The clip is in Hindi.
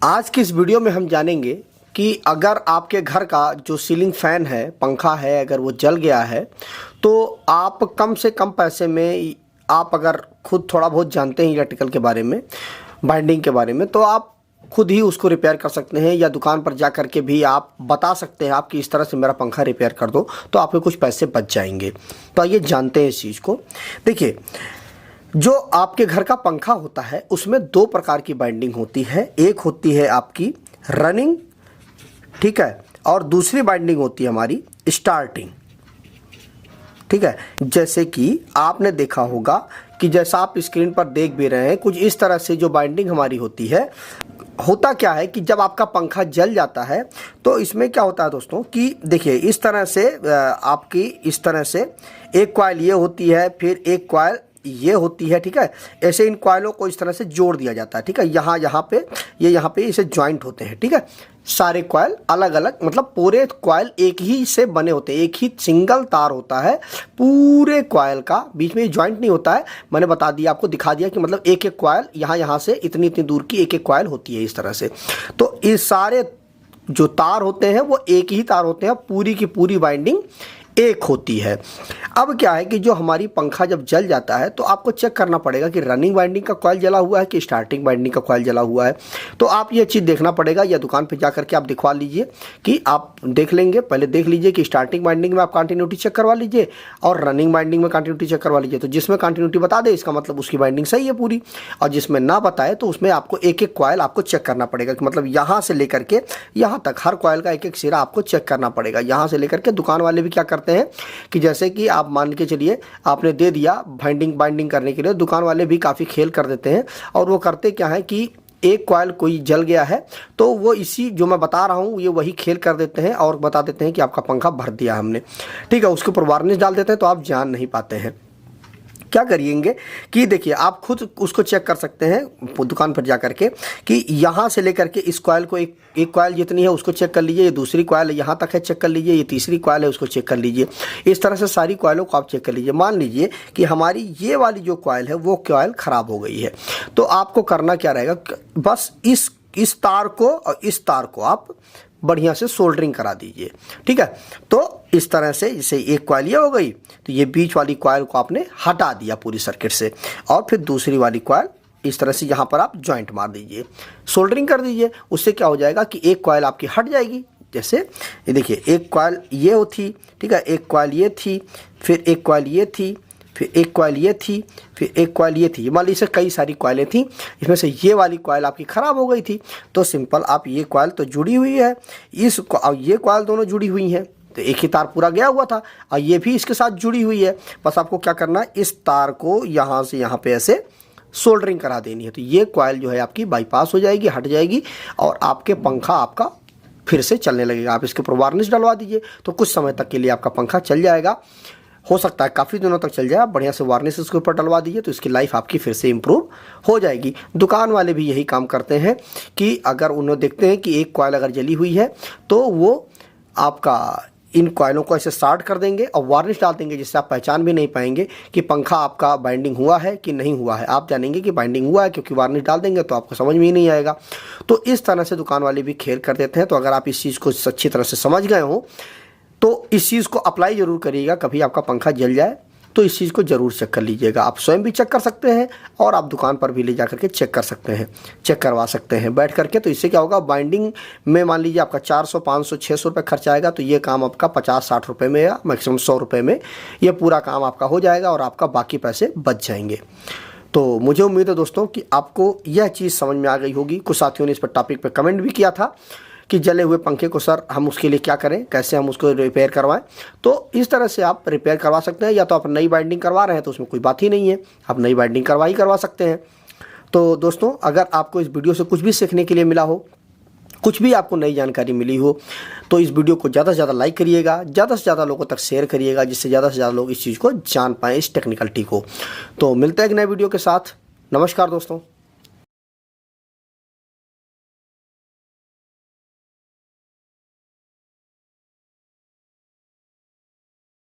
आज की इस वीडियो में हम जानेंगे कि अगर आपके घर का जो सीलिंग फैन है, पंखा है, अगर वो जल गया है तो आप कम से कम पैसे में, आप अगर खुद थोड़ा बहुत जानते हैं इलेक्ट्रिकल के बारे में, वाइंडिंग के बारे में, तो आप खुद ही उसको रिपेयर कर सकते हैं या दुकान पर जा कर के भी आप बता सकते हैं आप कि इस तरह से मेरा पंखा रिपेयर कर दो, तो आपके कुछ पैसे बच जाएंगे। तो आइए जानते हैं इस चीज़ को। देखिए, जो आपके घर का पंखा होता है उसमें दो प्रकार की बाइंडिंग होती है। एक होती है आपकी रनिंग, ठीक है, और दूसरी बाइंडिंग होती है हमारी स्टार्टिंग, ठीक है। जैसे कि आपने देखा होगा कि जैसा आप स्क्रीन पर देख भी रहे हैं, कुछ इस तरह से जो बाइंडिंग हमारी होती है, होता क्या है कि जब आपका पंखा जल जाता है तो इसमें क्या होता है दोस्तों कि देखिए, इस तरह से आपकी इस तरह से एक कॉइल ये होती है, फिर एक कॉइल ये होती है, ठीक है। ऐसे इन कॉइलों को इस तरह से जोड़ दिया जाता है, ठीक है। यहाँ पे इसे ज्वाइंट होते हैं, ठीक है। सारे कॉइल अलग अलग, मतलब पूरे कॉइल एक ही से बने होते हैं, एक ही सिंगल तार होता है पूरे कॉइल का, बीच में ज्वाइंट नहीं होता है। मैंने बता दिया, आपको दिखा दिया कि मतलब एक एक कॉइल यहाँ से इतनी दूर की एक एक कॉइल होती है इस तरह से। तो इस सारे जो तार होते हैं वो एक ही तार होते हैं, पूरी की पूरी वाइंडिंग एक होती है। अब क्या है कि जो हमारी पंखा जब जल जाता है तो आपको चेक करना पड़ेगा कि रनिंग वाइंडिंग का कॉइल जला हुआ है कि स्टार्टिंग वाइंडिंग का कॉइल जला हुआ है। तो आप ये चीज़ देखना पड़ेगा, या दुकान पे जा करके आप दिखवा लीजिए कि आप देख लेंगे, पहले देख लीजिए कि स्टार्टिंग वाइंडिंग में आप कंटिन्यूटी चेक करवा लीजिए और रनिंग वाइंडिंग में कंटिन्यूटी चेक करवा लीजिए। तो जिसमें कंटिन्यूटी बता दे इसका मतलब उसकी वाइंडिंग सही है पूरी, और जिसमें ना बताए तो उसमें आपको एक एक कॉइल आपको चेक करना पड़ेगा कि मतलब यहाँ से लेकर के यहाँ तक हर कॉइल का एक एक सिरा आपको चेक करना पड़ेगा। यहाँ से लेकर के दुकान वाले भी क्या करते हैं कि जैसे कि आप मान के चलिए आपने दे दिया बाइंडिंग करने के लिए, दुकान वाले भी काफ़ी खेल कर देते हैं। और वो करते क्या है कि एक कॉइल कोई जल गया है तो वो इसी जो मैं बता रहा हूँ ये वही खेल कर देते हैं और बता देते हैं कि आपका पंखा भर दिया हमने, ठीक है। उसके ऊपर वार्निश डाल देते हैं तो आप जान नहीं पाते हैं। क्या करिएंगे कि देखिए, आप खुद उसको चेक कर सकते हैं दुकान पर जा करके कि यहाँ से लेकर के इस कॉइल को एक कॉइल जितनी है उसको चेक कर लीजिए, ये दूसरी कॉइल यहाँ तक है चेक कर लीजिए, ये तीसरी कॉइल है उसको चेक कर लीजिए। इस तरह से सारी कॉइलों को आप चेक कर लीजिए। मान लीजिए कि हमारी ये वाली जो कॉइल है वो कॉइल ख़राब हो गई है, तो आपको करना क्या रहेगा, बस इस तार को और इस तार को आप बढ़िया से सोल्डरिंग करा दीजिए, ठीक है। तो इस तरह से जैसे एक कॉइल ये हो गई तो ये बीच वाली कॉइल को आपने हटा दिया पूरी सर्किट से, और फिर दूसरी वाली कॉइल इस तरह से यहाँ पर आप जॉइंट मार दीजिए, सोल्डरिंग कर दीजिए। उससे क्या हो जाएगा कि एक कॉइल आपकी हट जाएगी। जैसे ये देखिए, एक कॉइल ये थी, ठीक है, एक कॉइल ये थी, फिर एक कॉइल ये थी, फिर एक कॉइल ये थी, फिर एक कॉइल ये थी। मान लीजिए कई सारी कॉइलें थी, इसमें से ये वाली कॉइल आपकी ख़राब हो गई थी। तो सिंपल आप ये कॉइल तो जुड़ी हुई है, और ये कॉइल दोनों जुड़ी हुई हैं, तो एक ही तार पूरा गया हुआ था, और ये भी इसके साथ जुड़ी हुई है। बस आपको क्या करना है, इस तार को यहाँ से यहाँ पे ऐसे सोल्डरिंग करा देनी है। तो ये कॉइल जो है आपकी बाईपास हो जाएगी, हट जाएगी, और आपके पंखा आपका फिर से चलने लगेगा। आप इसके ऊपर वार्निश डलवा दीजिए तो कुछ समय तक के लिए आपका पंखा चल जाएगा। हो सकता है काफ़ी दिनों तक चल जाए। आप बढ़िया से वार्निश इसके ऊपर डलवा दीजिए तो इसकी लाइफ आपकी फिर से इम्प्रूव हो जाएगी। दुकान वाले भी यही काम करते हैं कि अगर उन्हें देखते हैं कि एक कॉइल अगर जली हुई है तो वो आपका इन कॉइलों को ऐसे स्टार्ट कर देंगे और वार्निश डाल देंगे, जिससे आप पहचान भी नहीं पाएंगे कि पंखा आपका बाइंडिंग हुआ है कि नहीं हुआ है। आप जानेंगे कि बाइंडिंग हुआ है क्योंकि वार्निश डाल देंगे तो आपको समझ में ही नहीं आएगा। तो इस तरह से दुकान वाले भी खेल कर देते हैं। तो अगर आप इस चीज़ को अच्छी तरह से समझ गए हो तो इस चीज़ को अप्लाई ज़रूर करिएगा। कभी आपका पंखा जल जाए तो इस चीज़ को ज़रूर चेक कर लीजिएगा। आप स्वयं भी चेक कर सकते हैं और आप दुकान पर भी ले जा करके चेक कर सकते हैं, चेक करवा सकते हैं बैठ करके। तो इससे क्या होगा, बाइंडिंग में मान लीजिए आपका 400, 500, 600 रुपये खर्च आएगा, तो ये काम आपका 50-60 रुपये में या मैक्सिमम 100 रुपये में ये पूरा काम आपका हो जाएगा और आपका बाकी पैसे बच जाएंगे। तो मुझे उम्मीद है दोस्तों कि आपको यह चीज़ समझ में आ गई होगी। कुछ साथियों ने इस पर टॉपिक पर कमेंट भी किया था कि जले हुए पंखे को सर हम उसके लिए क्या करें, कैसे हम उसको रिपेयर करवाएं। तो इस तरह से आप रिपेयर करवा सकते हैं, या तो आप नई बाइंडिंग करवा रहे हैं तो उसमें कोई बात ही नहीं है, आप नई बाइंडिंग करवा सकते हैं। तो दोस्तों, अगर आपको इस वीडियो से कुछ भी सीखने के लिए मिला हो, कुछ भी आपको नई जानकारी मिली हो, तो इस वीडियो को ज़्यादा से ज़्यादा लाइक करिएगा, ज़्यादा से ज़्यादा लोगों तक शेयर करिएगा, जिससे ज़्यादा से ज़्यादा लोग इस चीज़ को जान पाएँ, इस टेक्निकलिटी को। तो मिलते हैं एक नए वीडियो के साथ। नमस्कार दोस्तों।